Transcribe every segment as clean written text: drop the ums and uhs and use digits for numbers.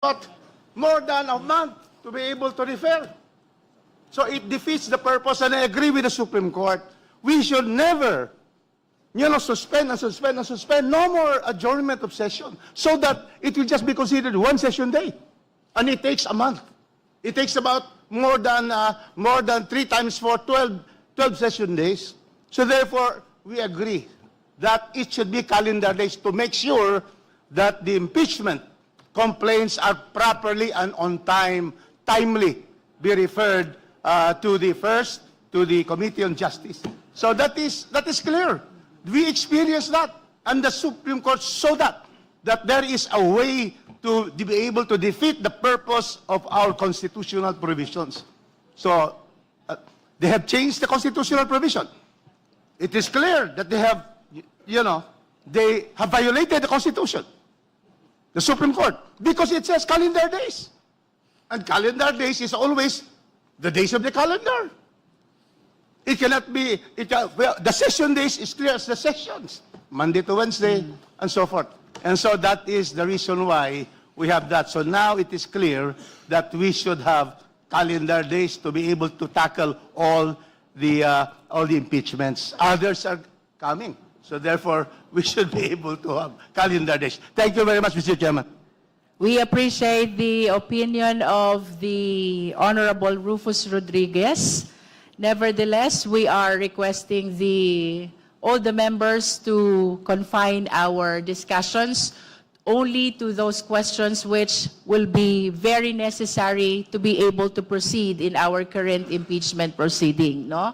But more than a month to be able to refer. So it defeats the purpose, and I agree with the Supreme Court. We should never, suspend and suspend and suspend. No more adjournment of session, so that it will just be considered one session day. And it takes a month. It takes about more than 3 times 4, 12 session days. So therefore, we agree that it should be calendar days to make sure that the impeachment complaints are properly and on time, timely, be referred to the Committee on Justice. So that is clear. We experienced that, and the Supreme Court saw that there is a way to be able to defeat the purpose of our constitutional provisions. So they have changed the constitutional provision. It is clear that they have, they have violated the Constitution, the Supreme Court, because it says calendar days. And calendar days is always the days of the calendar. It cannot be, the session days is clear as the sessions, Monday to Wednesday, and so forth. And so that is the reason why we have that. So now it is clear that we should have calendar days to be able to tackle all the impeachments. Others are coming. So therefore, we should be able to have calendar days. Thank you very much, Mr. Chairman. We appreciate the opinion of the Honorable Rufus Rodriguez. Nevertheless, we are requesting all the members to confine our discussions only to those questions which will be very necessary to be able to proceed in our current impeachment proceeding. No?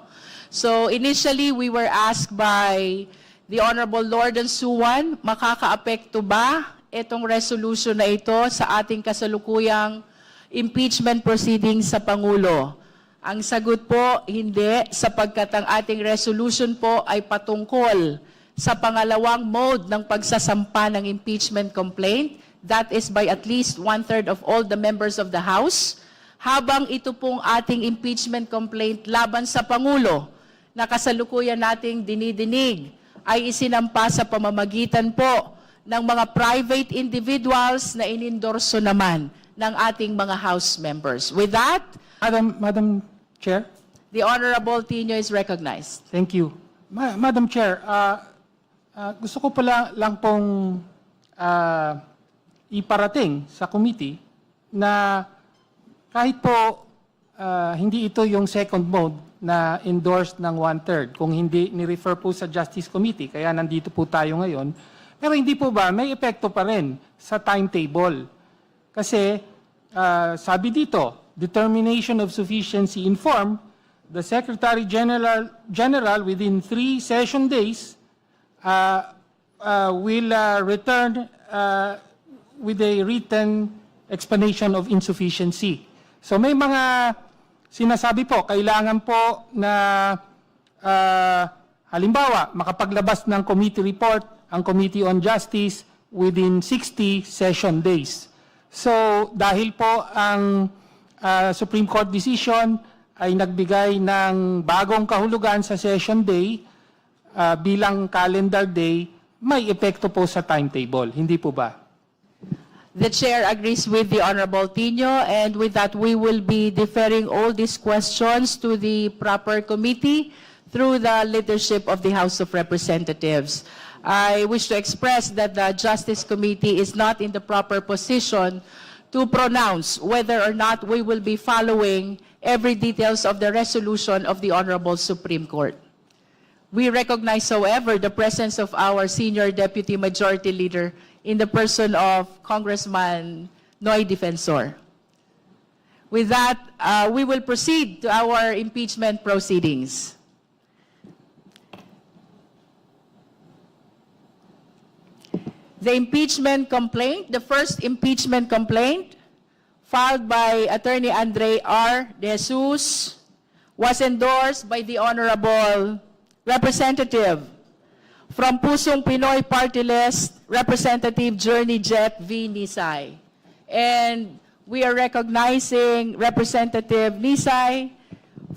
So initially, we were asked by the Honorable Lord and Suwan, makakaapekto ba itong resolution na ito sa ating kasalukuyang impeachment proceedings sa Pangulo? Ang sagot po, hindi, sapagkat ang ating resolution po ay patungkol sa pangalawang mode ng pagsasampa ng impeachment complaint. That is by at least 1/3 of all the members of the House. Habang ito pong ating impeachment complaint laban sa Pangulo na kasalukuyan nating dinidinig ay isinampa sa pamamagitan po ng mga private individuals na inendorso naman ng ating mga House members. With that, Madam Chair. the Honorable Tino is recognized. Thank you. Madam Chair, gusto ko pala lang pong iparating sa committee na kahit po hindi ito yung second mode na endorsed ng 1/3, kung hindi ni-refer po sa Justice Committee, kaya nandito po tayo ngayon, pero hindi po ba may epekto pa rin sa timetable? Kasi sabi dito, determination of sufficiency in form, the Secretary General within 3 session days will return with a written explanation of insufficiency. So may mga sinasabi po, kailangan po na halimbawa, makapaglabas ng committee report ang Committee on Justice within 60 session days. So dahil po ang Supreme Court decision ay nagbigay ng bagong kahulugan sa session day bilang calendar day, may epekto po sa timetable. Hindi po ba? The Chair agrees with the Honorable Tino, and with that we will be deferring all these questions to the proper committee through the leadership of the House of Representatives. I wish to express that the Justice Committee is not in the proper position to pronounce whether or not we will be following every details of the resolution of the Honorable Supreme Court. We recognize, however, the presence of our Senior Deputy Majority Leader in the person of Congressman Noy Defensor. With that, we will proceed to our impeachment proceedings. The impeachment complaint, the first impeachment complaint filed by Attorney Andre R. De Jesus was endorsed by the Honorable Representative from Pusong Pinoy Party List, Representative Journey Jet V. Nisay. And we are recognizing Representative Nisay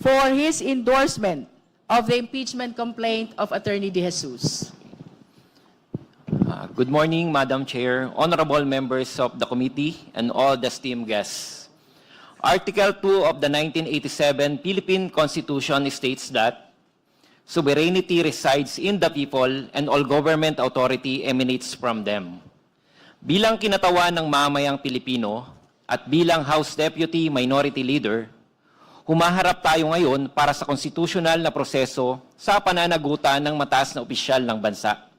for his endorsement of the impeachment complaint of Attorney De Jesus. Good morning, Madam Chair, honorable members of the committee, and all the esteemed guests. Article 2 of the 1987 Philippine Constitution states that sovereignty resides in the people and all government authority emanates from them. Bilang kinatawan ng mamayang Pilipino at bilang House Deputy Minority Leader, humaharap tayo ngayon para sa konstitusyonal na proseso sa pananagutan ng mataas na opisyal ng bansa,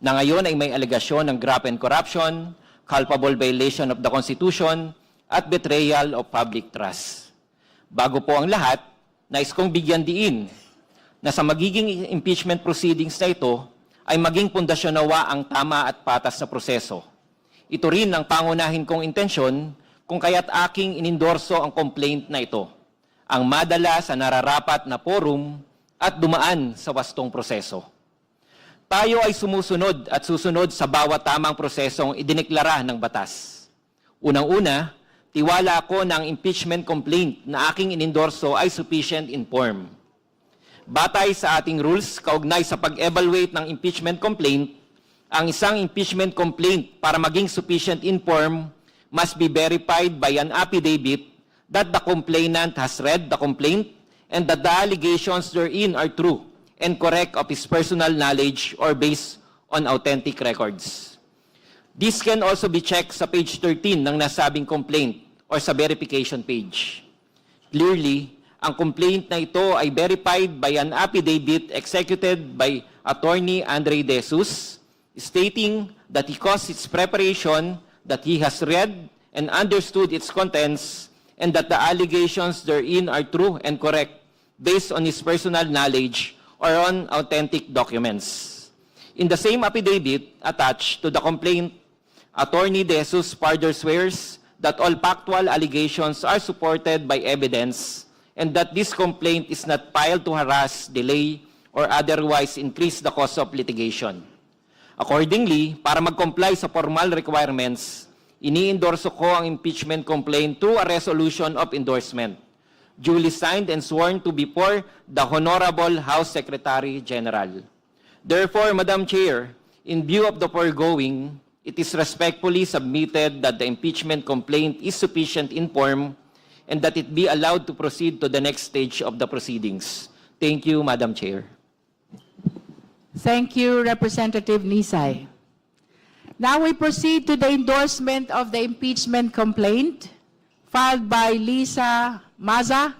na ngayon ay may alegasyon ng graft and corruption, culpable violation of the Constitution, at betrayal of public trust. Bago po ang lahat, nais kong bigyan diin na sa magiging impeachment proceedings na ito ay maging pundasyon nawa ang tama at patas na proseso. Ito rin ang pangunahin kong intensyon kung kaya't aking inendorso ang complaint na ito, ang madala sa nararapat na forum at dumaan sa wastong proseso. Tayo ay sumusunod at susunod sa bawat tamang prosesong idineklara ng batas. Unang-una, tiwala ako na ang impeachment complaint na aking inendorso ay sufficient in form. Batay sa ating rules, kaugnay sa pag-evaluate ng impeachment complaint, ang isang impeachment complaint para maging sufficient in form must be verified by an affidavit that the complainant has read the complaint and that the allegations therein are true and correct of his personal knowledge or based on authentic records. This can also be checked sa page 13 ng nasabing complaint or sa verification page. Clearly, ang complaint na ito ay verified by an affidavit executed by Attorney Andre De Jesus, stating that he caused its preparation, that he has read and understood its contents, and that the allegations therein are true and correct based on his personal knowledge or on authentic documents. In the same affidavit attached to the complaint, Attorney De Jesus further swears that all factual allegations are supported by evidence and that this complaint is not filed to harass, delay, or otherwise increase the cost of litigation. Accordingly, para mag-comply sa formal requirements, ini-endorso ko ang impeachment complaint through a resolution of endorsement, duly signed and sworn to before the Honorable House Secretary General. Therefore, Madam Chair, in view of the foregoing, it is respectfully submitted that the impeachment complaint is sufficient in form and that it be allowed to proceed to the next stage of the proceedings. Thank you, Madam Chair. Thank you, Representative Nisay. Now we proceed to the endorsement of the impeachment complaint filed by Lisa Maza,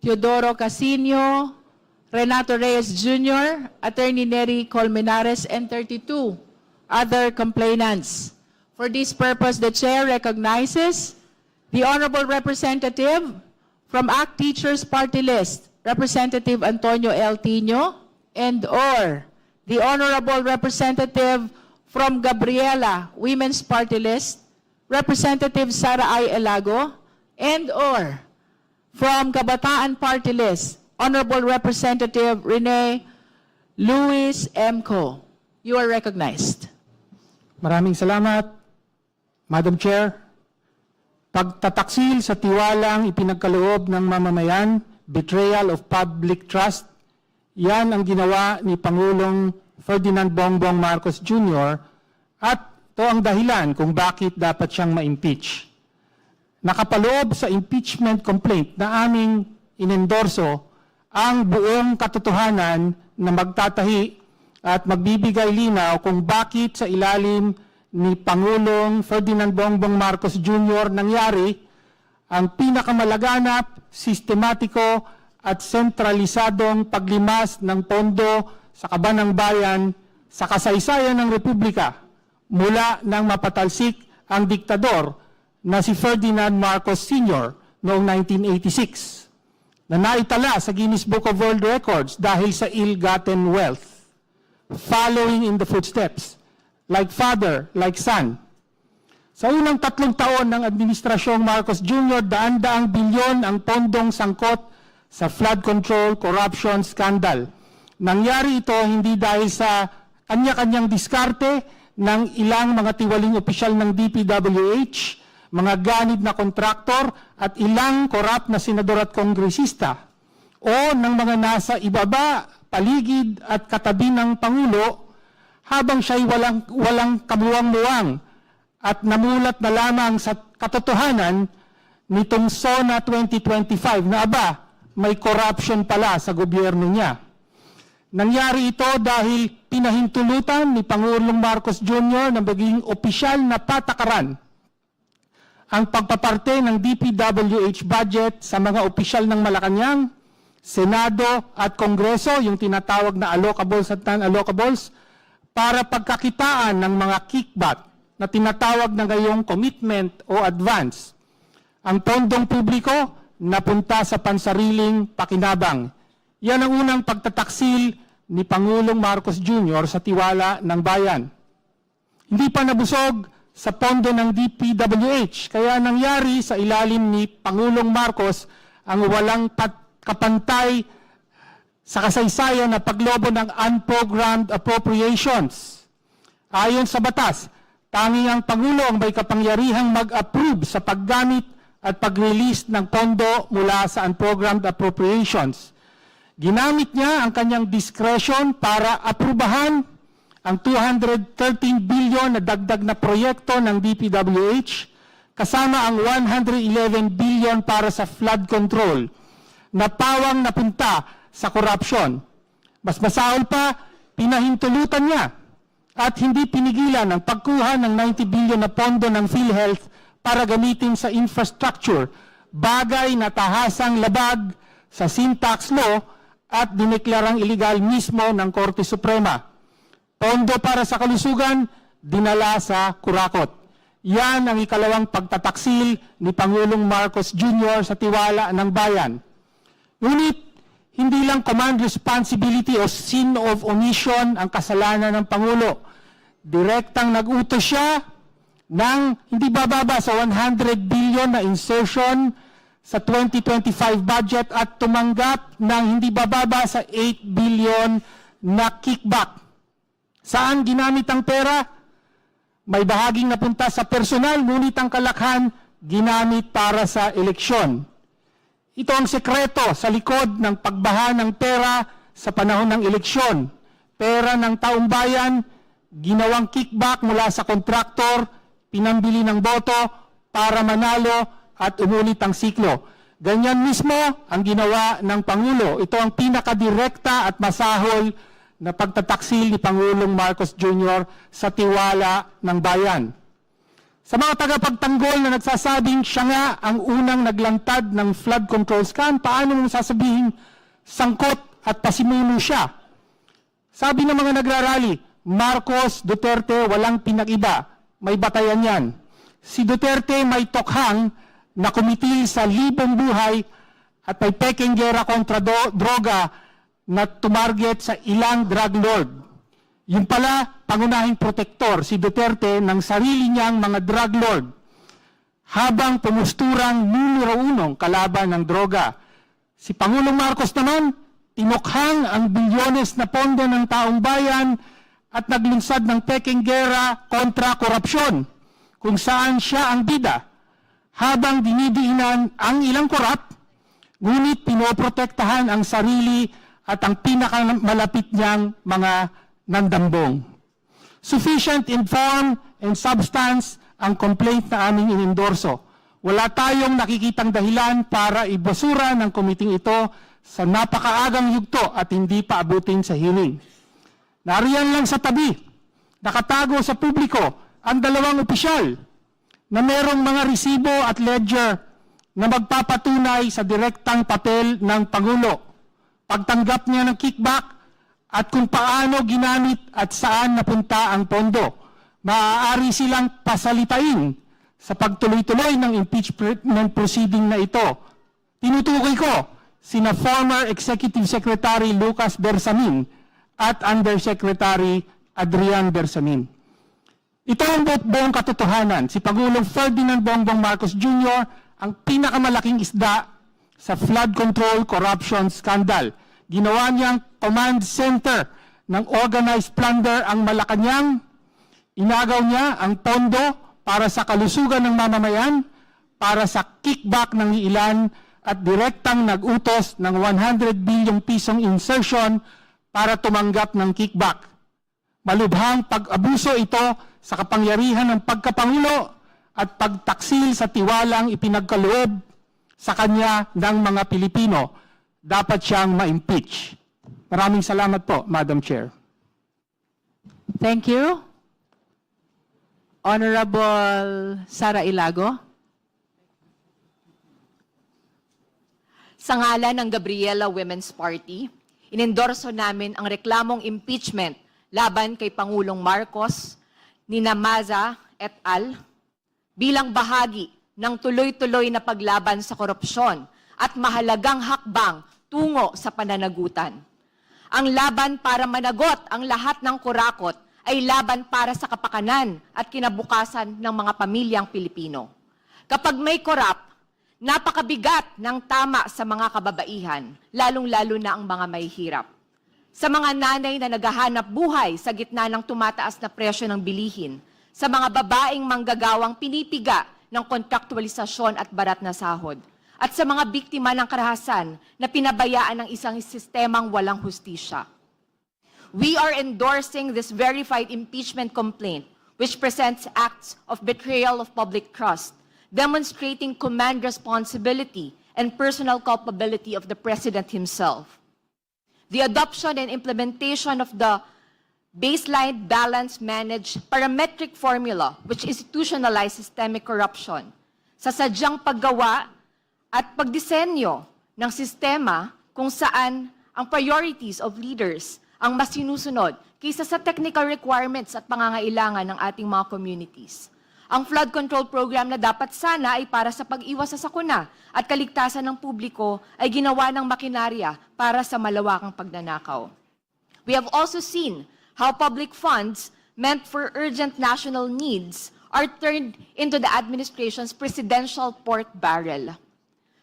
Teodoro Casino, Renato Reyes Jr., Attorney Nery Colmenares, and 32 other complainants. For this purpose, the Chair recognizes the Honorable Representative from ACT Teachers Party List, Representative Antonio L. Tino, and/or the Honorable Representative from Gabriela Women's Party List, Representative Sara I. Elago, and/or from Kabataan Party List, Honorable Representative Rene Luis M. Co. You are recognized. Maraming salamat, Madam Chair. Pagtataksil sa tiwalang ipinagkaloob ng mamamayan, betrayal of public trust, yan ang ginawa ni Pangulong Ferdinand Bongbong Marcos Jr. at ito ang dahilan kung bakit dapat siyang ma-impeach. Nakapaloob sa impeachment complaint na aming inendorso ang buong katotohanan na magtatahi at magbibigay linaw kung bakit sa ilalim ni Pangulong Ferdinand Bongbong Marcos Jr. nangyari ang pinakamalaganap, sistematiko at sentralisadong paglimas ng pondo sa kaban ng bayan sa kasaysayan ng Republika mula nang mapatalsik ang diktador na si Ferdinand Marcos Sr. noong 1986 na naitala sa Guinness Book of World Records dahil sa ill-gotten wealth. Following in the footsteps, like father, like son. Sa unang 3 taon ng Administrasyong Marcos Jr., daan-daang bilyon ang pondong sangkot sa flood control, corruption, scandal. Nangyari ito hindi dahil sa kanya-kanyang diskarte ng ilang mga tiwaling opisyal ng DPWH, mga ganid na kontraktor at ilang korap na senador at kongresista o ng mga nasa ibaba, paligid at katabi ng Pangulo, habang siya'y walang kamuwang-muwang at namulat na lamang sa katotohanan nitong SONA 2025 na may corruption pala sa gobyerno niya. Nangyari ito dahil pinahintulutan ni Pangulong Marcos Jr. na maging opisyal na patakaran ang pagpaparte ng DPWH budget sa mga opisyal ng Malacanang, Senado at Kongreso, yung tinatawag na allocables at non-allocables, para pagkakitaan ng mga kickback na tinatawag na ngayong commitment o advance. Ang pondong publiko napunta sa pansariling pakinabang. Yan ang unang pagtataksil ni Pangulong Marcos Jr. sa tiwala ng bayan. Hindi pa nabusog sa pondo ng DPWH, kaya nangyari sa ilalim ni Pangulong Marcos ang walang kapantay sa kasaysayan na paglobo ng unprogrammed appropriations. Ayon sa batas, tanging ang Pangulo ang may kapangyarihang mag-approve sa paggamit at pag-release ng pondo mula sa unprogrammed appropriations. Ginamit niya ang kanyang discretion para aprubahan ang 213 billion na dagdag na proyekto ng DPWH kasama ang 111 billion para sa flood control na pawang napunta sa korupsyon. Mas masahol pa, pinahintulutan niya at hindi pinigilan ang pagkuha ng 90 billion na pondo ng PhilHealth para gamitin sa infrastructure, bagay na tahasang labag sa sin tax law at dineklarang iligal mismo ng Korte Suprema. Pondo para sa kalusugan, dinala sa kurakot. Yan ang ikalawang pagtataksil ni Pangulong Marcos Jr. sa tiwala ng bayan. Ngunit, hindi lang command responsibility o sin of omission ang kasalanan ng Pangulo. Direktang nag-utos siya ng hindi bababa sa 100 billion na insertion sa 2025 budget at tumanggap ng hindi bababa sa 8 billion na kickback. Saan ginamit ang pera? May bahaging napunta sa personal, ngunit ang kalakhan ginamit para sa eleksyon. Ito ang sekreto sa likod ng pagbaha ng pera sa panahon ng eleksyon. Pera ng taong bayan, ginawang kickback mula sa kontraktor, pinambili ng boto para manalo at umulit ang siklo. Ganyan mismo ang ginawa ng Pangulo. Ito ang pinakadirekta at masahol na pagtataksil ni Pangulong Marcos Jr. sa tiwala ng bayan. Sa mga tagapagtanggol na nagsasabing siya nga ang unang naglantad ng flood control scam, paano mong sasabihin sangkot at pasimuno siya? Sabi ng mga nagrarally, Marcos, Duterte, walang pinag-iba. May batayan yan. Si Duterte may tokhang na kumitil sa libong buhay at may peking gera kontra droga na tumarget sa ilang drug lord. Yung pala, pangunahing protektor, si Duterte, ng sarili niyang mga drug lord, habang pumusturang numero 1 kalaban ng droga. Si Pangulong Marcos naman, tinukhang ang bilyones na pondo ng taong bayan at naglunsad ng peking gera kontra korupsyon, kung saan siya ang bida, habang dinidiinan ang ilang korap, ngunit pinoprotektahan ang sarili at ang pinakamalapit niyang mga nandambong. Sufficient in form and substance ang complaint na aming inendorso. Wala tayong nakikitang dahilan para ibasura ng komiting ito sa napakaagang yugto at hindi pa abutin sa hearing. Nariyan lang sa tabi, nakatago sa publiko ang dalawang opisyal na merong mga resibo at ledger na magpapatunay sa direktang papel ng Pangulo, pagtanggap niya ng kickback at kung paano ginamit at saan napunta ang pondo. Maaari silang pasalitain sa pagtuloy-tuloy ng impeachment proceeding na ito. Tinutukoy ko sina former Executive Secretary Lucas Bersamin at Undersecretary Adrian Bersamin. Ito ang buong katotohanan. Si Pangulong Ferdinand Bongbong Marcos Jr. ang pinakamalaking isda sa flood control corruption scandal. Ginawa niyang command center ng organized plunder ang Malacanang. Inagaw niya ang pondo para sa kalusugan ng mamamayan, para sa kickback ng ilan at direktang nag-utos ng 100 bilyong pisong insertion para tumanggap ng kickback. malubhang pag-abuso ito sa kapangyarihan ng pagkapangulo at pagtaksil sa tiwalang ipinagkaloob sa kanya ng mga Pilipino. Dapat siyang ma-impeach. Maraming salamat po, Madam Chair. Thank you. Honorable Sara Ilago. Sa ngalan ng Gabriela Women's Party, inendorso namin ang reklamong impeachment laban kay Pangulong Marcos, nina Maza et al. Bilang bahagi ng tuloy-tuloy na paglaban sa korupsyon at mahalagang hakbang tungo sa pananagutan. Ang laban para managot ang lahat ng kurakot ay laban para sa kapakanan at kinabukasan ng mga pamilyang Pilipino. Kapag may korap, napakabigat ng tama sa mga kababaihan, lalong-lalo na ang mga mahihirap. Sa mga nanay na naghahanap buhay sa gitna ng tumataas na presyo ng bilihin, sa mga babaeng manggagawang pinipiga ng kontraktualisasyon at barat na sahod, at sa mga biktima ng karahasan na pinabayaan ng isang sistemang walang hustisya. We are endorsing this verified impeachment complaint, which presents acts of betrayal of public trust, demonstrating command responsibility and personal culpability of the President himself. The adoption and implementation of the baseline balance managed parametric formula which institutionalized systemic corruption sa sadyang paggawa at pagdisenyo ng sistema kung saan ang priorities of leaders ang mas sinusunod kaysa sa technical requirements at pangangailangan ng ating mga communities. Ang flood control program na dapat sana ay para sa pag-iwas sa sakuna at kaligtasan ng publiko ay ginawa ng makinarya para sa malawakang pagnanakaw. We have also seen how public funds meant for urgent national needs are turned into the administration's presidential pork barrel.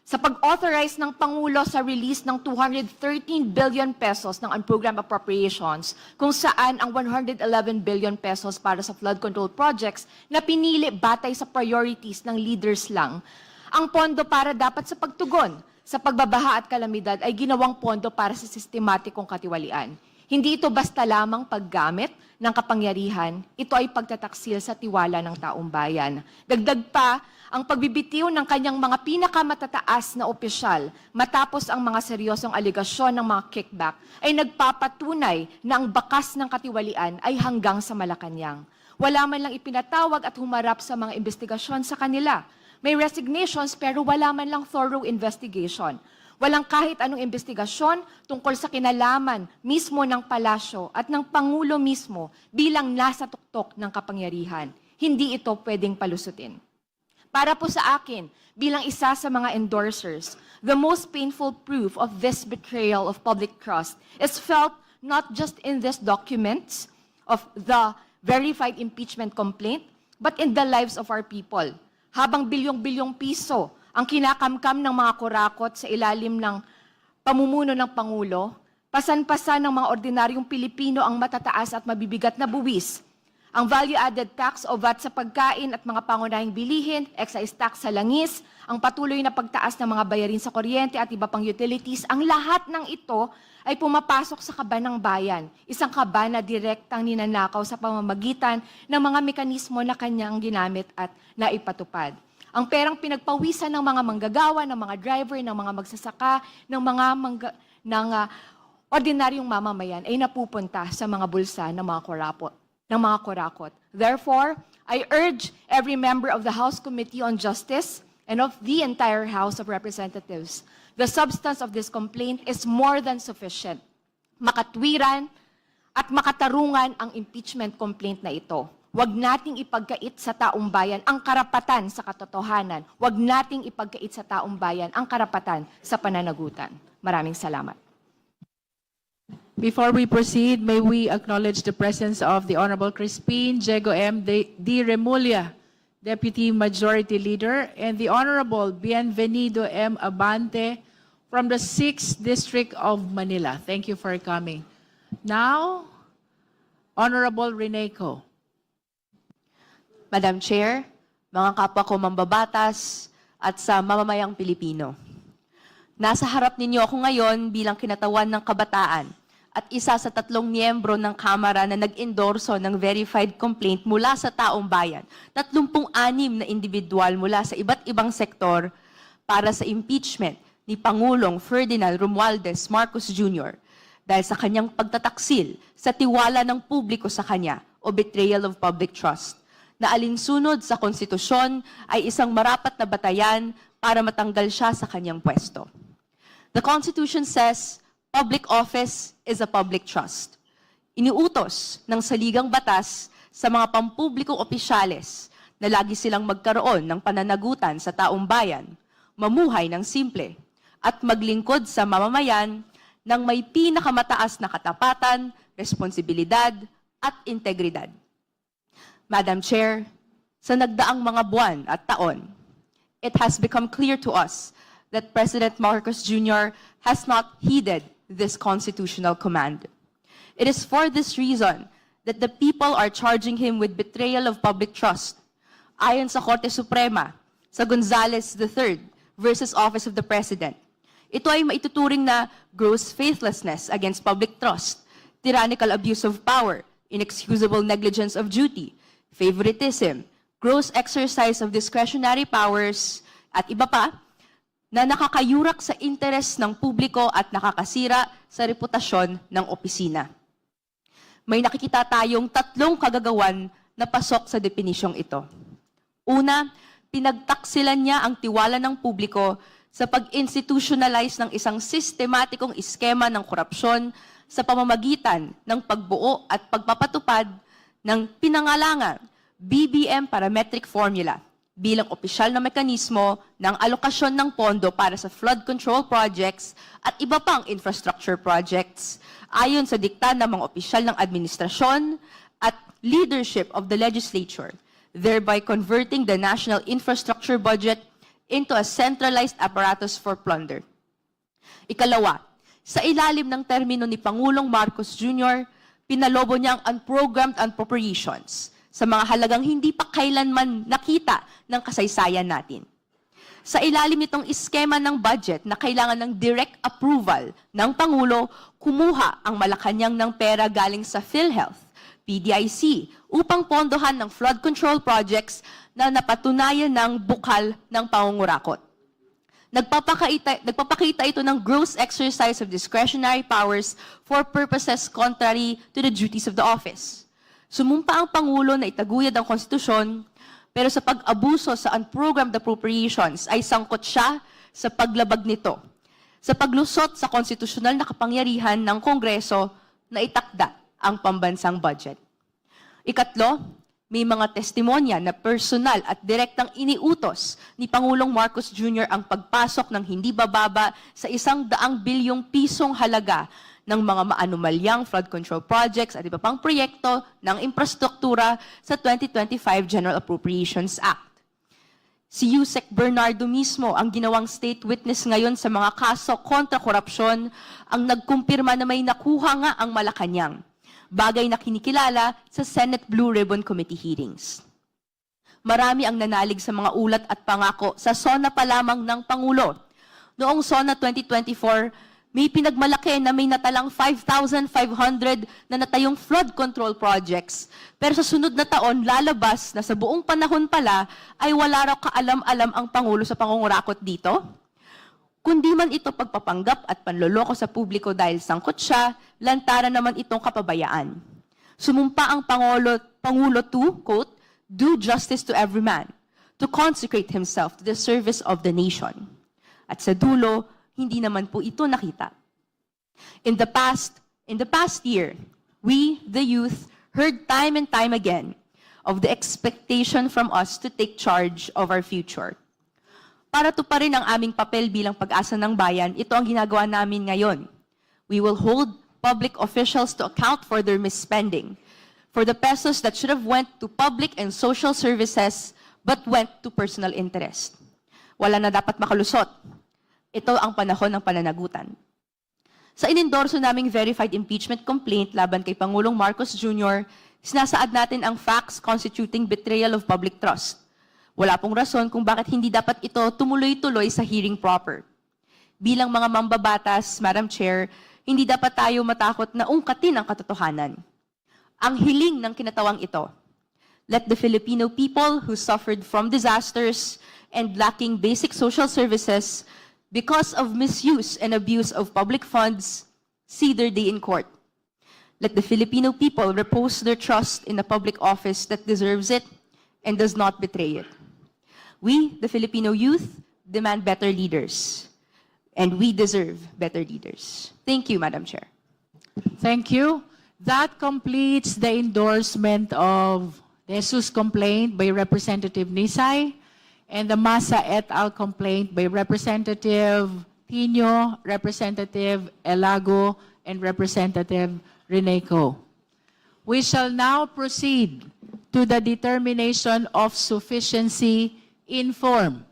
Sa pag-authorize ng Pangulo sa release ng 213 billion pesos ng unprogrammed appropriations, kung saan ang 111 billion pesos para sa flood control projects na pinili batay sa priorities ng leaders lang, ang pondo para dapat sa pagtugon sa pagbabaha at kalamidad ay ginawang pondo para sa sistematikong katiwalian. Hindi ito basta lamang paggamit ng kapangyarihan, ito ay pagtataksil sa tiwala ng taong bayan. Dagdag pa, ang pagbibitiw ng kanyang mga pinakamatataas na opisyal matapos ang mga seryosong aligasyon ng mga kickback ay nagpapatunay na ang bakas ng katiwalian ay hanggang sa Malacanang. Wala man lang ipinatawag at humarap sa mga investigasyon sa kanila. May resignations pero wala man lang thorough investigation. Walang kahit anong investigasyon tungkol sa kinalaman mismo ng palasyo at ng Pangulo mismo bilang nasa tuktok ng kapangyarihan. Hindi ito pwedeng palusutin. Para po sa akin, bilang isa sa mga endorsers, the most painful proof of this betrayal of public trust is felt not just in these documents of the verified impeachment complaint, but in the lives of our people. Habang bilyong-bilyong piso ang kinakamkam ng mga kurakot sa ilalim ng pamumuno ng Pangulo, pasan-pasan ng mga ordinaryong Pilipino ang matataas at mabibigat na buwis. Ang value-added tax o VAT sa pagkain at mga pangunahing bilihin, excise tax sa langis, ang patuloy na pagtaas ng mga bayarin sa kuryente at iba pang utilities, ang lahat ng ito ay pumapasok sa kaban ng bayan. Isang kaban na direktang ninanakaw sa pamamagitan ng mga mekanismo na kanyang ginamit at naipatupad. Ang perang pinagpawisan ng mga manggagawa, ng mga driver, ng mga magsasaka, ng ordinaryong mamamayan ay napupunta sa mga bulsa ng mga kurakot. Therefore, I urge every member of the House Committee on Justice and of the entire House of Representatives, the substance of this complaint is more than sufficient. Makatwiran at makatarungan ang impeachment complaint na ito. Huwag nating ipagkait sa taong bayan ang karapatan sa katotohanan. Huwag nating ipagkait sa taong bayan ang karapatan sa pananagutan. Maraming salamat. Before we proceed, may we acknowledge the presence of the Honorable Crispin Diego M. D. Remulla, Deputy Majority Leader, and the Honorable Bienvenido M. Abante from the 6th District of Manila. Thank you for coming. Now, Honorable Reneco. Madam Chair, mga kapwa ko mambabatas at sa mamamayang Pilipino. Nasa harap ninyo ako ngayon bilang kinatawan ng kabataan at isa sa 3 miyembro ng Kamara na nag-endorso ng verified complaint mula sa taong bayan. 36 na individual mula sa iba't ibang sektor para sa impeachment ni Pangulong Ferdinand Romualdez Marcos Jr. dahil sa kanyang pagtataksil sa tiwala ng publiko sa kanya o betrayal of public trust, na alinsunod sa konstitusyon ay isang marapat na batayan para matanggal siya sa kanyang pwesto. The Constitution says, public office is a public trust. Iniutos ng saligang batas sa mga pampublikong opisyales na lagi silang magkaroon ng pananagutan sa taong bayan, mamuhay ng simple, at maglingkod sa mamamayan ng may pinakamataas na katapatan, responsibilidad, at integridad. Madam Chair, sa nagdaang mga buwan at taon, it has become clear to us that President Marcos Jr. has not heeded this constitutional command. It is for this reason that the people are charging him with betrayal of public trust. Ayon sa Korte Suprema, sa Gonzales III versus Office of the President, ito ay maituturing na gross faithlessness against public trust, tyrannical abuse of power, inexcusable negligence of duty, favoritism, gross exercise of discretionary powers, at iba pa, na nakakayurak sa interes ng publiko at nakakasira sa reputasyon ng opisina. May nakikita tayong 3 kagagawan na pasok sa definisyong ito. Una, pinagtaksilan niya ang tiwala ng publiko sa pag-institutionalize ng isang sistematikong iskema ng korupsyon sa pamamagitan ng pagbuo at pagpapatupad ng pinangalangang BBM Parametric Formula bilang opisyal na mekanismo ng alokasyon ng pondo para sa flood control projects at iba pang infrastructure projects ayon sa dikta ng mga opisyal ng administrasyon at leadership of the legislature, thereby converting the national infrastructure budget into a centralized apparatus for plunder. Ikalawa, sa ilalim ng termino ni Pangulong Marcos Jr., pinalobo niya ang unprogrammed appropriations sa mga halagang hindi pa kailanman nakita ng kasaysayan natin. Sa ilalim nitong iskema ng budget na kailangan ng direct approval ng Pangulo, kumuha ang Malacanang ng pera galing sa PhilHealth, PDIC, upang pondohan ng flood control projects na napatunayan ng bukal ng pangungurakot. Nagpapakita ito ng gross exercise of discretionary powers for purposes contrary to the duties of the office. Sumumpa ang Pangulo na itaguyod ang konstitusyon, pero sa pag-abuso sa unprogrammed appropriations ay sangkot siya sa paglabag nito, sa paglusot sa konstitusyonal na kapangyarihan ng Kongreso na itakda ang pambansang budget. Ikatlo, may mga testimonya na personal at direktang iniutos ni Pangulong Marcos Jr. ang pagpasok ng hindi bababa sa 100 bilyong pisong halaga ng mga maanumalyang flood control projects at iba pang proyekto ng infrastruktura sa 2025 General Appropriations Act. Si Yusek Bernardo mismo ang ginawang state witness ngayon sa mga kaso kontra korupsyon ang nagkumpirma na may nakuha nga ang Malacanang, bagay na kinikilala sa Senate Blue Ribbon Committee hearings. Marami ang nanalig sa mga ulat at pangako sa SONA pa lamang ng Pangulo. Noong SONA 2024, may pinagmalaki na may natalang 5,500 na natayong flood control projects. Pero sa sunod na taon, lalabas na sa buong panahon pala ay wala raw kaalam-alam ang Pangulo sa pangungurakot dito. Kundi man ito pagpapanggap at panloloko sa publiko dahil sangkot siya, lantaran naman itong kapabayaan. Sumumpa ang Pangulo to, quote, do justice to every man, to consecrate himself to the service of the nation. At sa dulo, hindi naman po ito nakita. In the past year, we, the youth, heard time and time again of the expectation from us to take charge of our future. Para tuparin ang aming papel bilang pag-asa ng bayan, ito ang ginagawa namin ngayon. We will hold public officials to account for their misspending, for the pesos that should have went to public and social services but went to personal interest. Wala na dapat makalusot. Ito ang panahon ng pananagutan. Sa inendorso naming verified impeachment complaint laban kay Pangulong Marcos Jr., sinasaad natin ang facts constituting betrayal of public trust. Wala pong rason kung bakit hindi dapat ito tumuloy-tuloy sa hearing proper. Bilang mga mambabatas, Madam Chair, hindi dapat tayo matakot na ungkatin ang katotohanan. Ang hiling ng kinatawang ito, let the Filipino people who suffered from disasters and lacking basic social services because of misuse and abuse of public funds see their day in court. Let the Filipino people repose their trust in a public office that deserves it and does not betray it. We, the Filipino youth, demand better leaders, and we deserve better leaders. Thank you, Madam Chair. Thank you. That completes the endorsement of the Jesus complaint by Representative Nisay and the Masa et al. Complaint by Representative Tino, Representative Elago, and Representative Reneco. We shall now proceed to the determination of sufficiency in form.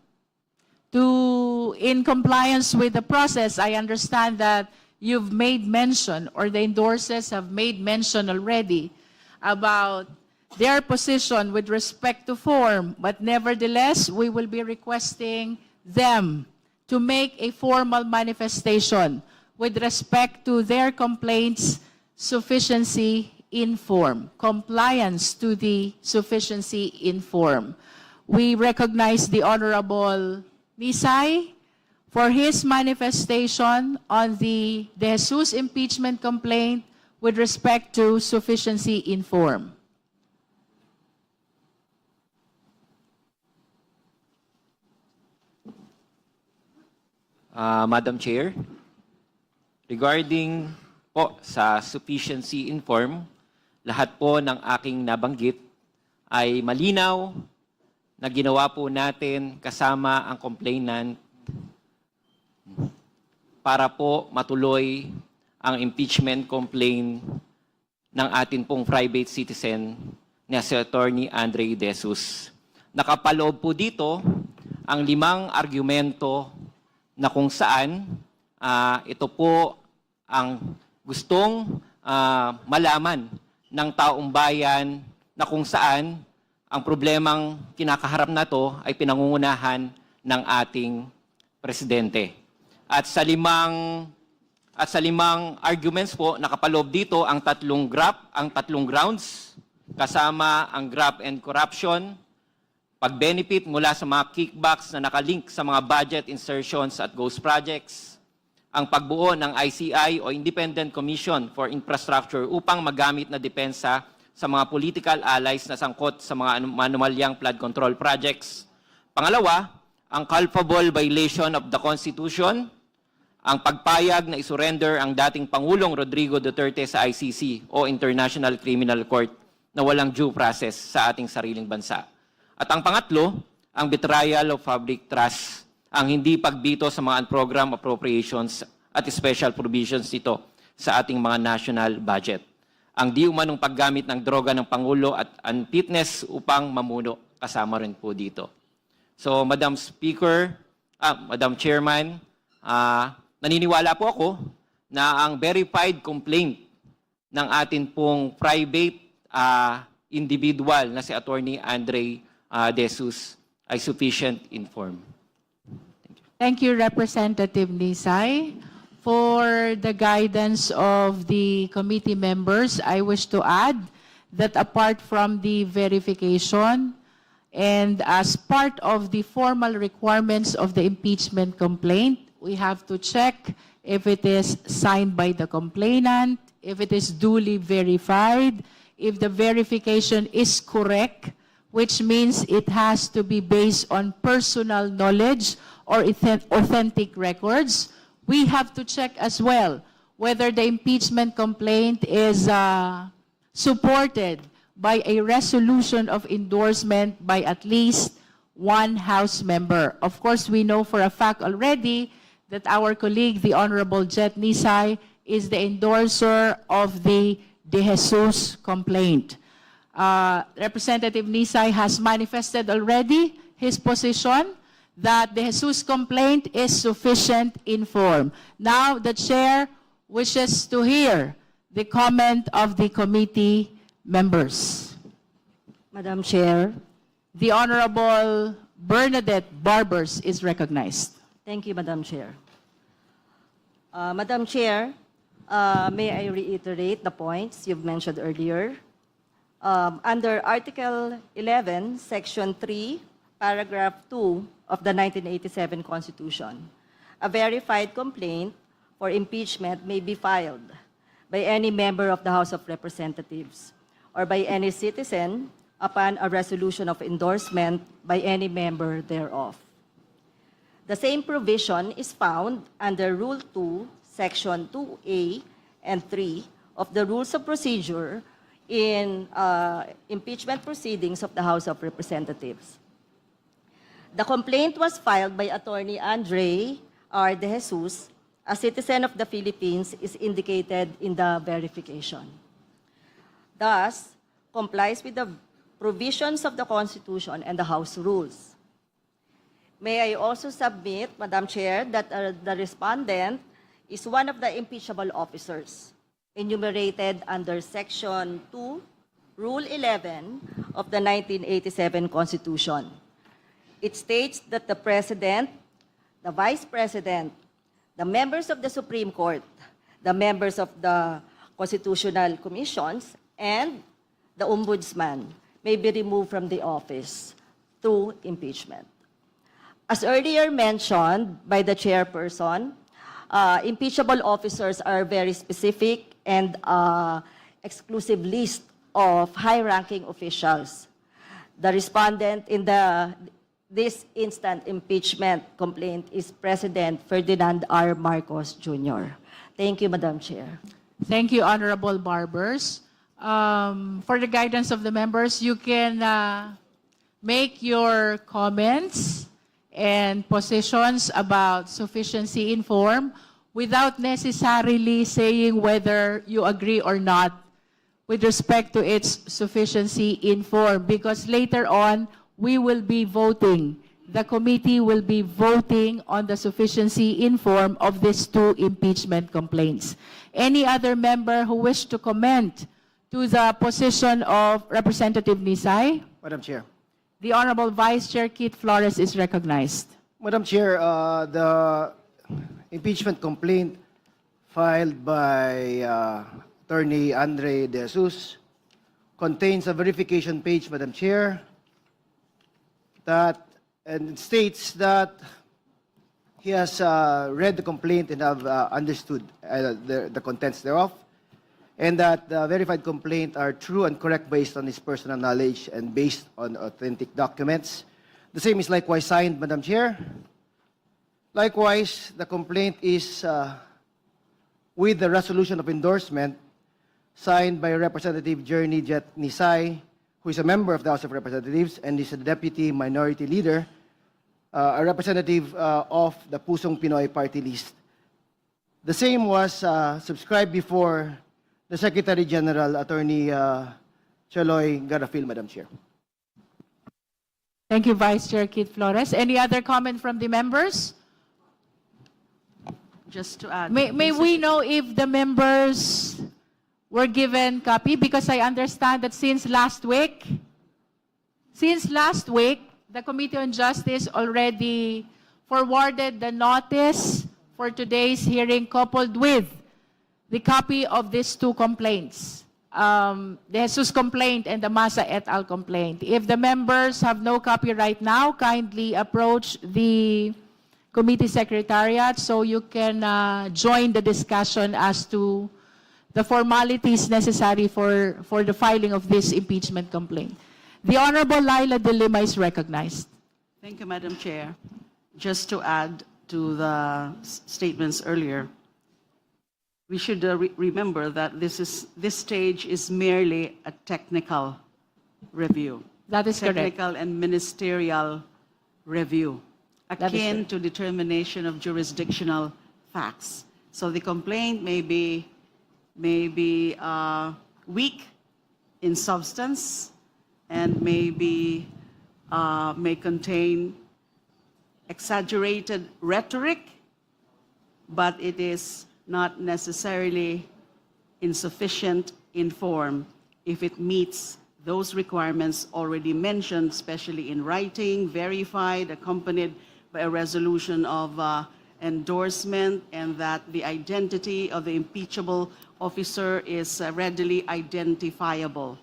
In compliance with the process, I understand that you've made mention, or the endorsers have made mention already about their position with respect to form, but nevertheless, we will be requesting them to make a formal manifestation with respect to their complaints sufficiency in form, compliance to the sufficiency in form. We recognize the Honorable Nisay for his manifestation on the De Jesus impeachment complaint with respect to sufficiency in form. Madam Chair, regarding po sa sufficiency in form, lahat po ng aking nabanggit ay malinaw na ginawa po natin kasama ang complainant para po matuloy ang impeachment complaint ng atin pong private citizen na si Attorney Andre De Jesus. Nakapaloob po dito ang 5 argumento na kung saan ito po ang gustong malaman ng taong bayan na kung saan ang problemang kinakaharap na to ay pinangungunahan ng ating presidente. At sa limang arguments po, nakapaloob dito ang tatlong grounds, kasama ang graft and corruption, pag-benefit mula sa mga kickbacks na nakalink sa mga budget insertions at ghost projects, ang pagbuo ng ICI o Independent Commission for Infrastructure upang magamit na depensa sa mga political allies na sangkot sa mga anomalyang flood control projects. Pangalawa, ang culpable violation of the Constitution, ang pagpayag na isurrender ang dating Pangulong Rodrigo Duterte sa ICC o International Criminal Court na walang due process sa ating sariling bansa. At ang pangatlo, ang betrayal of public trust, ang hindi pagbito sa mga unprogrammed appropriations at special provisions nito sa ating mga national budget. Ang di umanong paggamit ng droga ng Pangulo at unfitness upang mamuno, kasama rin po dito. So, Madam Speaker, Madam Chairman, naniniwala po ako na ang verified complaint ng atin pong private individual na si Attorney Andre De Jesus ay sufficient in form. Thank you, Representative Nisay. For the guidance of the committee members, I wish to add that apart from the verification and as part of the formal requirements of the impeachment complaint, we have to check if it is signed by the complainant, if it is duly verified, if the verification is correct, which means it has to be based on personal knowledge or authentic records. We have to check as well whether the impeachment complaint is supported by a resolution of endorsement by at least one House member. Of course, we know for a fact already that our colleague, the Honorable Jet Nisay, is the endorser of the De Jesus complaint. Representative Nisay has manifested already his position that the Jesus complaint is sufficient in form. Now, the chair wishes to hear the comment of the committee members. Madam Chair. The Honorable Bernadette Barbers is recognized. Thank you, Madam Chair. Madam Chair, May I reiterate the points you've mentioned earlier? Under Article 11, Section 3, Paragraph 2 of the 1987 Constitution, a verified complaint for impeachment may be filed by any member of the House of Representatives or by any citizen upon a resolution of endorsement by any member thereof. The same provision is found under Rule 2, Section 2A and 3 of the Rules of Procedure in impeachment proceedings of the House of Representatives. The complaint was filed by Attorney Andre R. De Jesus, a citizen of the Philippines, is indicated in the verification. Thus, complies with the provisions of the Constitution and the House rules. May I also submit, Madam Chair, that the respondent is one of the impeachable officers enumerated under Section 2, Rule 11 of the 1987 Constitution. It states that the President, the Vice President, the members of the Supreme Court, the members of the constitutional commissions, and the Ombudsman may be removed from the office through impeachment. As earlier mentioned by the chairperson, impeachable officers are very specific and exclusive list of high-ranking officials. The respondent in this instant impeachment complaint is President Ferdinand R. Marcos Jr. Thank you, Madam Chair. Thank you, Honorable Barbers. For the guidance of the members, you can make your comments and positions about sufficiency in form without necessarily saying whether you agree or not with respect to its sufficiency in form, because later on, we will be voting. The committee will be voting on the sufficiency in form of these two impeachment complaints. Any other member who wish to comment to the position of Representative Nisay? Madam Chair. The Honorable Vice Chair Keith Flores is recognized. Madam Chair, the impeachment complaint filed by Attorney Andre De Jesus contains a verification page, Madam Chair, and it states that he has read the complaint and have understood the contents thereof, and that the verified complaint are true and correct based on his personal knowledge and based on authentic documents. The same is likewise signed, Madam Chair. Likewise, the complaint is with the resolution of endorsement signed by Representative Journey Jet Nisay, who is a member of the House of Representatives and is a Deputy Minority Leader, a representative of the Pusong Pinoy Party List. The same was subscribed before the Secretary General, Attorney Chaloy Garafil, Madam Chair. Thank you, Vice Chair Keith Flores. Any other comment from the members? Just to add. May we know if the members were given copy? Because I understand that since last week, the Committee on Justice already forwarded the notice for today's hearing coupled with the copy of these two complaints, the Jesus complaint and the Masa et al. Complaint. If the members have no copy right now, kindly approach the committee secretariat so you can join the discussion as to the formalities necessary for the filing of this impeachment complaint. The Honorable Laila De Lima is recognized. Thank you, Madam Chair. Just to add to the statements earlier, we should remember that this stage is merely a technical review. That is correct. Technical and ministerial review, That is akin correct. to determination of jurisdictional facts. So the complaint may be weak in substance and may contain exaggerated rhetoric, but it is not necessarily insufficient in form if it meets those requirements already mentioned, especially in writing, verified, accompanied by a resolution of endorsement and that the identity of the impeachable officer is readily identifiable.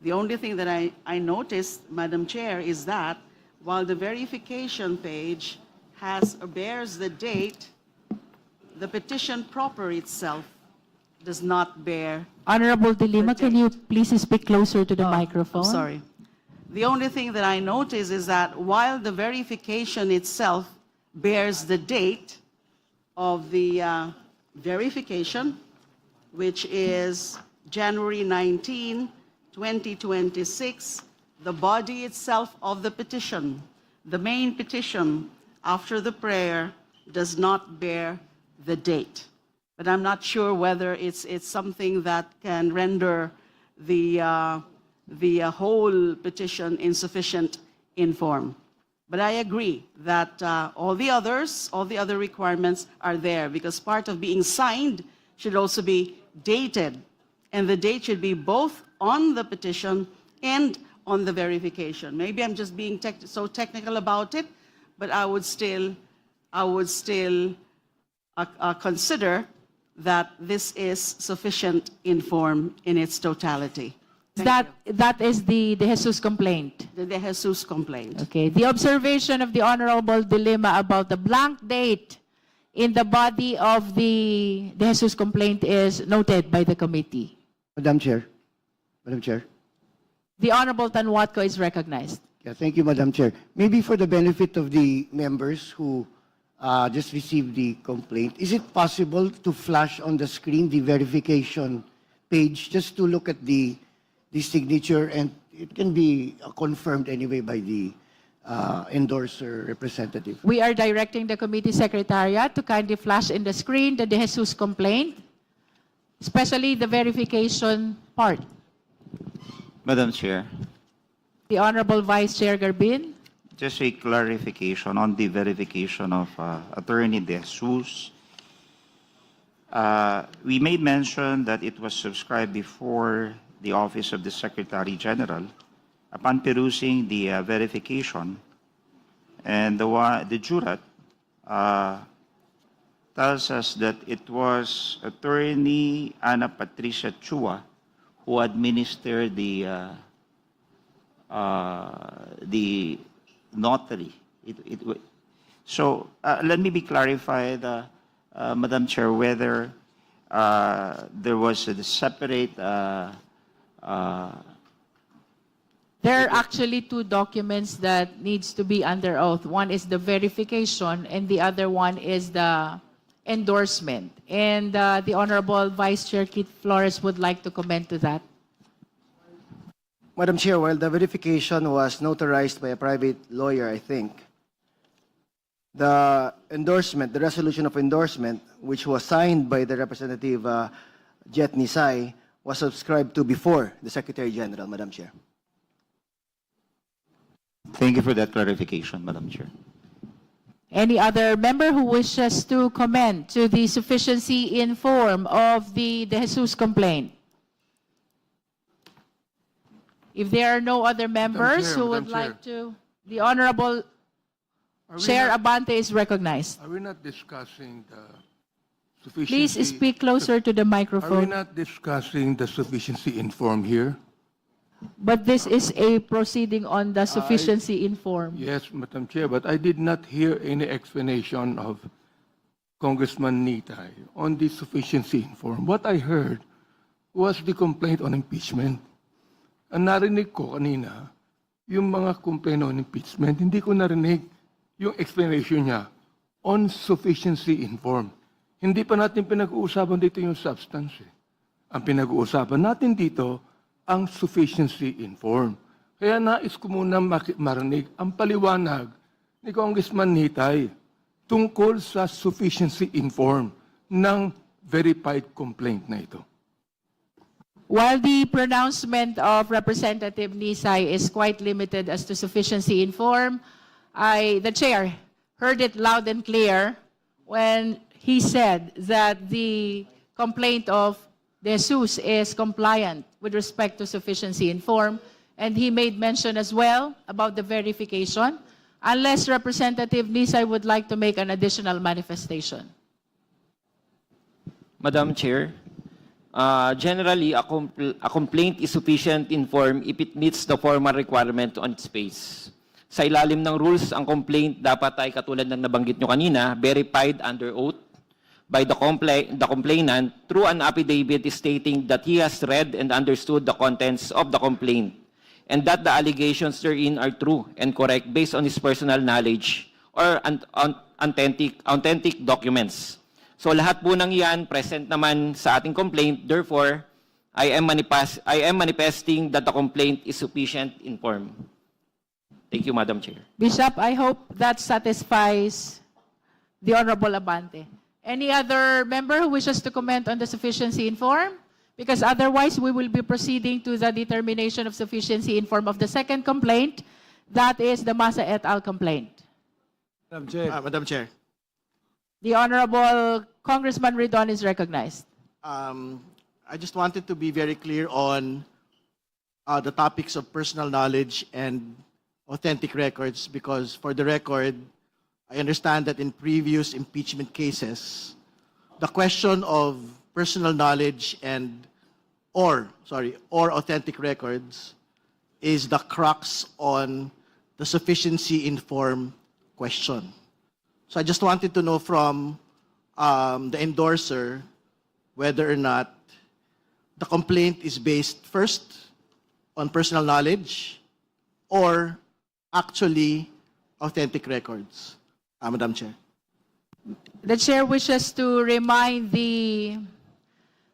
The only thing that I noticed, Madam Chair, is that while the verification page bears the date, the petition proper itself does not bear. Honorable De Lima, The can you date. please speak closer to the Oh, microphone? I'm sorry. The only thing that I notice is that while the verification itself bears the date of the verification, which is January 19, 2026, the body itself of the petition, the main petition after the prayer, does not bear the date. But I'm not sure whether it's something that can render the whole petition insufficient in form. But I agree that all the other requirements are there, because part of being signed should also be dated, and the date should be both on the petition and on the verification. Maybe I'm just being so technical about it, but I would still consider that this is sufficient in form in its totality. Thank That is the De Jesus complaint. you. The De Jesus complaint. Okay. The observation of the Honorable De Lima about the blank date in the body of the De Jesus complaint is noted by the committee. Madam Chair. Madam Chair. The Honorable Tanwatco is recognized. Yeah, thank you, Madam Chair. Maybe for the benefit of the members who just received the complaint, is it possible to flash on the screen the verification page just to look at the signature, and it can be confirmed anyway by the endorser representative? We are directing the committee secretariat to kindly flash in the screen the De Jesus complaint, especially the verification part. Madam Chair, The Honorable Vice Chair Garbin. just a clarification on the verification of Attorney De Jesus. We made mention that it was subscribed before the Office of the Secretary General. Upon perusing the verification, and the jurat tells us that it was Attorney Ana Patricia Chua who administered the notary. So let me be clarified, Madam Chair, whether there was a separate. There are actually two documents that needs to be under oath. One is the verification, and the other one is the endorsement. And the Honorable Vice Chair Keith Flores would like to comment to that. Madam Chair, while the verification was notarized by a private lawyer, I think, the endorsement, the resolution of endorsement, which was signed by the Representative Jet Nisay, was subscribed to before the Secretary General, Madam Chair. Thank you for that clarification, Madam Chair. Any other member who wishes to comment to the sufficiency in form of the De Jesus complaint? If there are no other members who would like to, the Honorable Chair Abante is recognized. Are we not discussing the sufficiency? Please speak closer to the Are we microphone. not discussing the sufficiency in form here? But this is a proceeding on the sufficiency in form. Yes, Madam Chair, but I did not hear any explanation of Congressman Nitay on the sufficiency in form. What I heard was the complaint on impeachment. Ang narinig ko kanina, yung mga complaint on impeachment, hindi ko narinig yung explanation niya on sufficiency in form. Hindi pa natin pinag-uusapan dito yung substance. Ang pinag-uusapan natin dito, ang sufficiency in form. Kaya nais ko muna marinig ang paliwanag ni Congressman Nitay tungkol sa sufficiency in form ng verified complaint na ito. While the pronouncement of Representative Nisay is quite limited as to sufficiency in form, the chair heard it loud and clear when he said that the complaint of De Jesus is compliant with respect to sufficiency in form, and he made mention as well about the verification. unless Representative Nisay would like to make an additional manifestation. Madam Chair, generally, a complaint is sufficient in form if it meets the formal requirement on its face. Sa ilalim ng rules, ang complaint dapat ay katulad ng nabanggit nyo kanina, verified under oath by the complainant through an affidavit stating that he has read and understood the contents of the complaint and that the allegations therein are true and correct based on his personal knowledge or authentic documents. So lahat po ng yan present naman sa ating complaint. Therefore, I am manifesting that the complaint is sufficient in form. Thank you, Madam Chair. Bishop, I hope that satisfies the Honorable Abante. Any other member who wishes to comment on the sufficiency in form? Because otherwise, we will be proceeding to the determination of sufficiency in form of the second complaint, that is the Masa et al. Complaint. Madam Chair. The Honorable Congressman Ridon is recognized. I just wanted to be very clear on the topics of personal knowledge and authentic records, because for the record, I understand that in previous impeachment cases, the question of personal knowledge or authentic records is the crux on the sufficiency in form question. So I just wanted to know from the endorser whether or not the complaint is based first on personal knowledge or actually authentic records. Madam Chair. The Chair wishes to remind the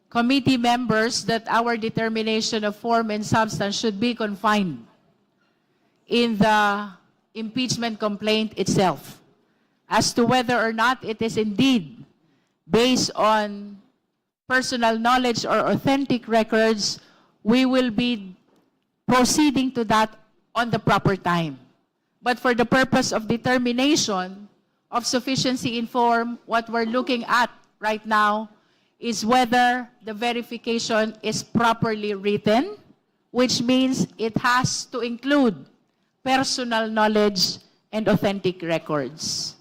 committee members that our determination of form and substance should be confined in the impeachment complaint itself. As to whether or not it is indeed based on personal knowledge or authentic records, we will be proceeding to that on the proper time. But for the purpose of determination of sufficiency in form, what we're looking at right now is whether the verification is properly written, which means it has to include personal knowledge and authentic records.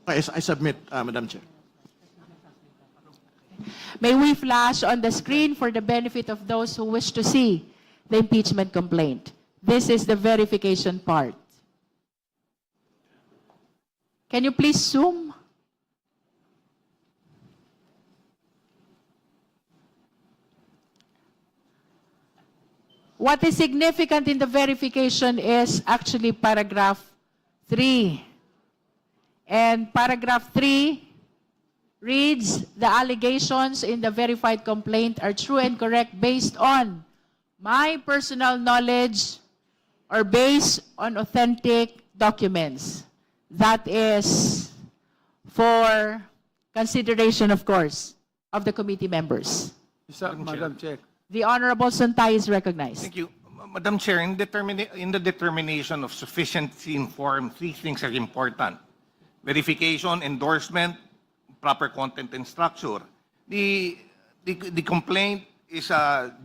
I submit, Madam Chair. May we flash on the screen for the benefit of those who wish to see the impeachment complaint. This is the verification part. Can you please zoom? What is significant in the verification is actually paragraph 3. And paragraph 3 reads, the allegations in the verified complaint are true and correct based on my personal knowledge or based on authentic documents. That is for consideration, of course, of the committee members. Madam Chair. The Honorable Suntay is recognized. Thank you. Madam Chair, in the determination of sufficiency in form, three things are important. Verification, endorsement, proper content and structure. The complaint is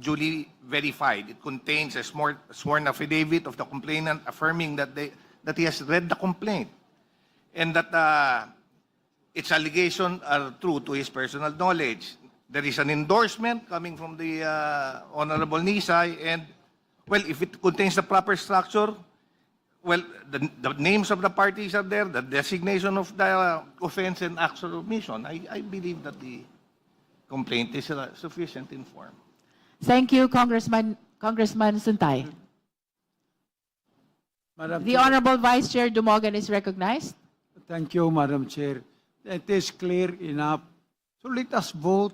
duly verified. It contains a sworn affidavit of the complainant affirming that he has read the complaint and that its allegations are true to his personal knowledge. There is an endorsement coming from the Honorable Nisay, and, well, if it contains the proper structure, well, the names of the parties are there, the designation of the offense and actual omission. I believe that the complaint is sufficient in form. Thank you, Congressman Suntay. The Honorable Vice Chair Dumogan is recognized. Thank you, Madam Chair. It is clear enough. So let us vote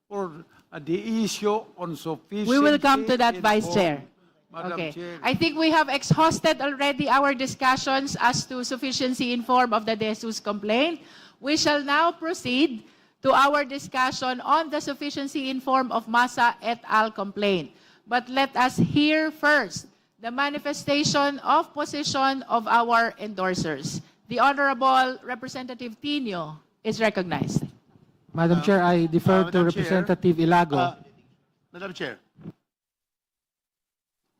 for the issue on sufficiency. We will come to that, in Vice form. Chair. Madam Okay. Chair. I think we have exhausted already our discussions as to sufficiency in form of the De Jesus complaint. We shall now proceed to our discussion on the sufficiency in form of Masa et al. Complaint. But let us hear first the manifestation of position of our endorsers. The Honorable Representative Tino is recognized. Madam Chair, I defer to Madam Chair, Representative Ilago. Madam Chair,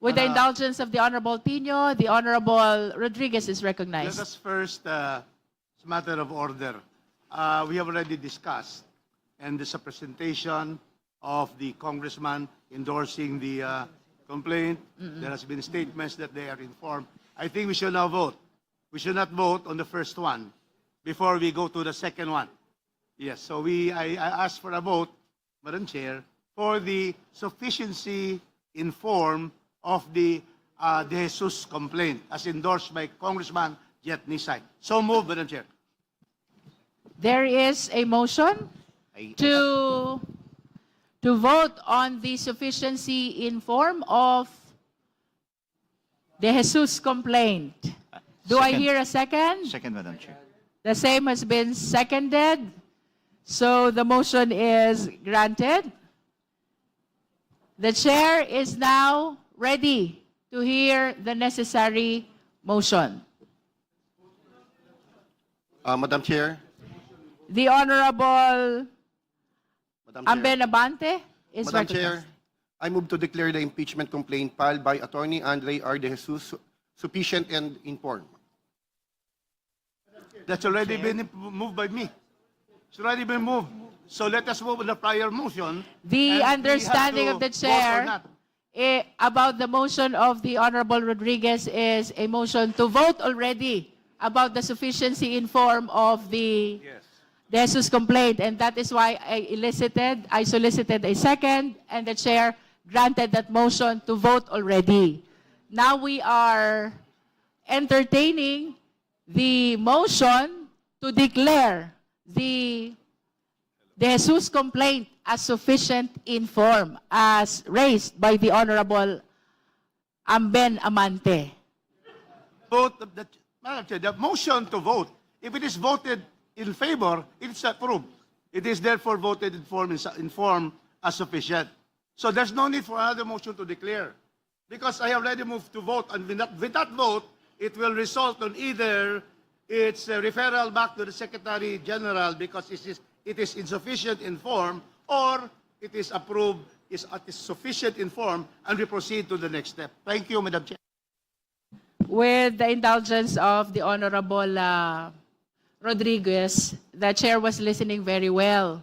With the indulgence of the Honorable Tino, the Honorable Rodriguez is Let recognized. us first, it's a matter of order. We have already discussed, and there's a presentation of the congressman endorsing the complaint. There has been statements that they are informed. I think we should now vote. We should not vote on the first one before we go to the second one. Yes, so I ask for a vote, Madam Chair, for the sufficiency in form of the De Jesus complaint as endorsed by Congressman Jet Nisay. So moved, Madam Chair. There is a motion to vote on the sufficiency in form of De Jesus complaint. Do I Second. hear a second? Second, Madam Chair. The same has been seconded. So the motion is granted. The chair is now ready to hear the necessary motion. Madam Chair, The Honorable Madam Chair, Amben Abante is Madam recognized. Chair, I move to declare the impeachment complaint filed by Attorney Andre R. De Jesus sufficient and informed. That's already been moved by me. It's already been moved. So let us move on the prior motion. The and we have understanding to of the vote or chair not. about the motion of the Honorable Rodriguez is a motion to vote already about the sufficiency in form of the De Jesus complaint. And that is why I solicited a second, and the chair granted that motion to vote already. Now we are entertaining the motion to declare the De Jesus complaint as sufficient in form as raised by the Honorable Amben Amante. Vote of the, Madam Chair, the motion to vote, if it is voted in favor, it's approved. It is therefore voted in form as sufficient. So there's no need for another motion to declare. Because I have already moved to vote, and with that vote, it will result on either its referral back to the Secretary General because it is insufficient in form, or it is approved, it is sufficient in form, and we proceed to the next step. Thank you, Madam Chair. With the indulgence of the Honorable Rodriguez, the chair was listening very well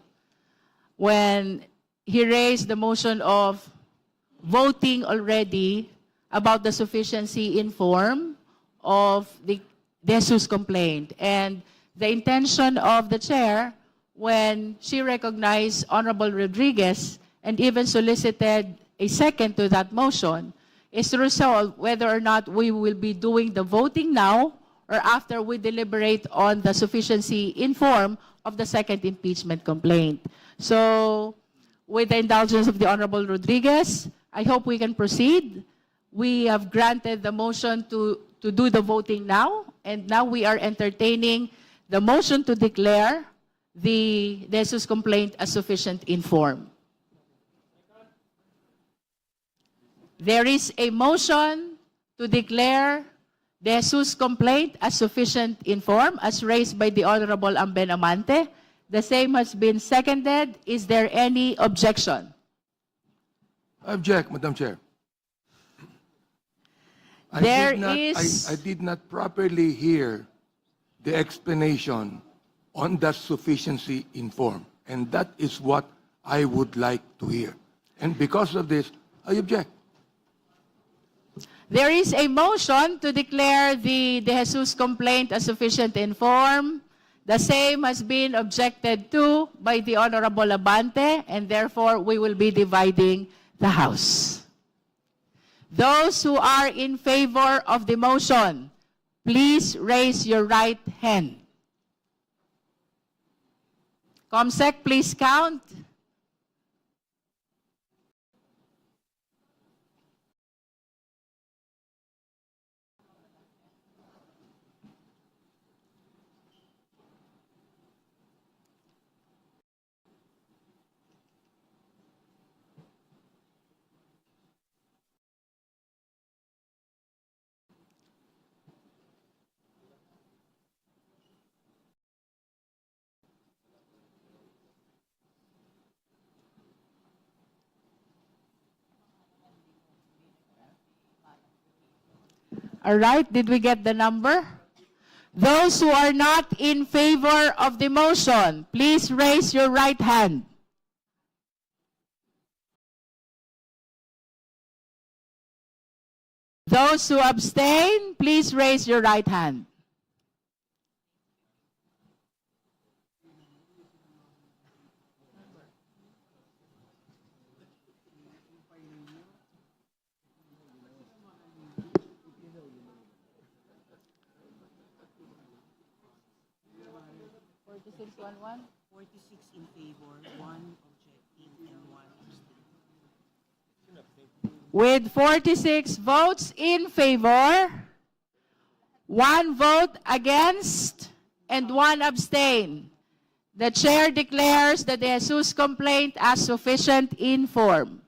when he raised the motion of voting already about the sufficiency in form of the De Jesus complaint. And the intention of the chair, when she recognized Honorable Rodriguez and even solicited a second to that motion, is to resolve whether or not we will be doing the voting now or after we deliberate on the sufficiency in form of the second impeachment complaint. So, with the indulgence of the Honorable Rodriguez, I hope we can proceed. We have granted the motion to do the voting now, and now we are entertaining the motion to declare the De Jesus complaint as sufficient in form. There is a motion to declare De Jesus complaint as sufficient in form as raised by the Honorable Amben Amante. The same has been seconded. Is there any objection? I object, Madam Chair. I did not properly hear the explanation on that sufficiency in form. And that is what I would like to hear. And because of this, I object. There is a motion to declare the De Jesus complaint as sufficient in form. The same has been objected to by the Honorable Abante, and therefore we will be dividing the House. Those who are in favor of the motion, please raise your right hand. Comsec, please count. All right, did we get the number? Those who are not in favor of the motion, please raise your right hand. Those who abstain, please raise your right hand. With 46 votes in favor, 1 vote against, and 1 abstain, the chair declares the De Jesus complaint as sufficient in form.